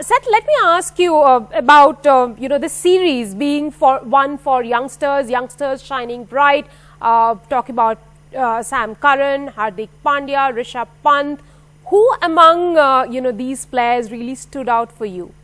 Seth, let me ask you about this series being one for youngsters shining bright. Talk about Sam Curran, Hardik Pandya, Rishabh Pant. Who among these players really stood out for you?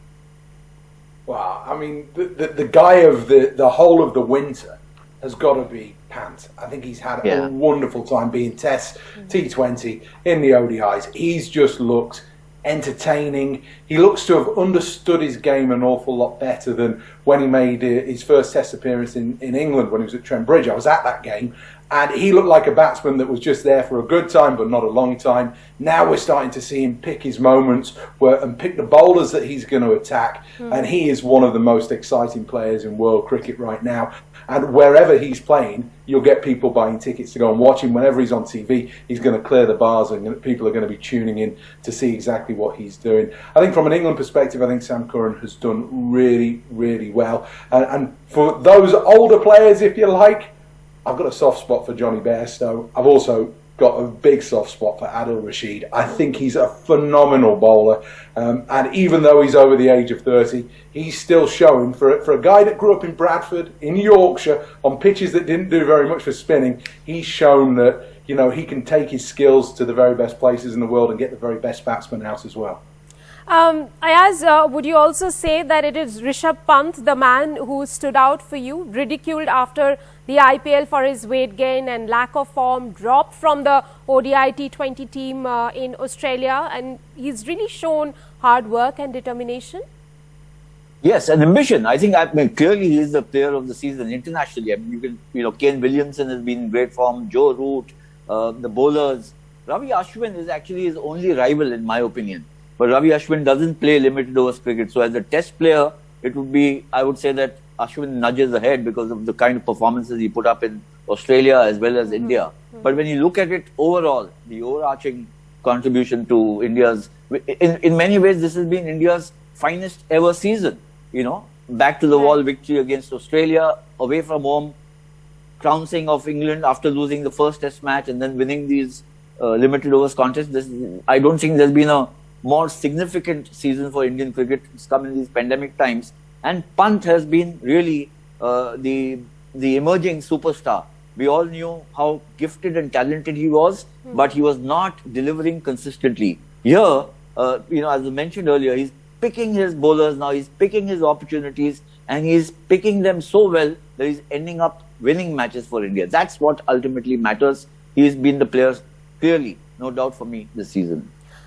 Well, I mean, the guy of the whole of the winter has got to be Pant. I think he's had a wonderful time being Test, T20, in the ODIs. He's just looked entertaining. He looks to have understood his game an awful lot better than when he made his first Test appearance in England when he was at Trent Bridge. I was at that game, and he looked like a batsman that was just there for a good time but not a long time. Now we're starting to see him pick his moments and pick the bowlers that he's going to attack, and he is one of the most exciting players in world cricket right now. And wherever he's playing, you'll get people buying tickets to go and watch him. Whenever he's on TV, he's going to clear the bars and people are going to be tuning in to see exactly what he's doing. I think from an England perspective, I think Sam Curran has done really, really well. And for those older players, if you like, I've got a soft spot for Johnny Bairstow. I've also got a big soft spot for Adil Rashid. I think he's a phenomenal bowler, and even though he's over the age of 30, he's still showing, for a guy that grew up in Bradford, in Yorkshire, on pitches that didn't do very much for spinning, he's shown that he can take his skills to the very best places in the world and get the very best batsmen out as well. Ayaz, would you also say that it is Rishabh Pant, the man who stood out for you, ridiculed after the IPL for his weight gain and lack of form, dropped from the ODI T20 team in Australia, and he's really shown hard work and determination? Yes, and ambition. I think clearly he is the player of the season internationally. I mean, Kane Williamson has been in great form, Joe Root, the bowlers. Ravi Ashwin is actually his only rival in my opinion. But Ravi Ashwin doesn't play limited overs cricket. So as a test player, it would be, I would say that Ashwin nudges ahead because of the kind of performances he put up in Australia as well as India. But when you look at it overall, the overarching contribution to India's, in many ways, this has been India's finest ever season. Back to the wall victory against Australia, away from home, trouncing of England after losing the first test match and then winning these limited overs contests. I don't think there's been a more significant season for Indian cricket. It's come in these pandemic times, and Pant has been really the emerging superstar. We all knew how gifted and talented he was, but he was not delivering consistently. Here, as I mentioned earlier, he's picking his bowlers now, he's picking his opportunities, and he's picking them so well that he's ending up winning matches for India. That's what ultimately matters. He's been the player, clearly, no doubt for me, this season.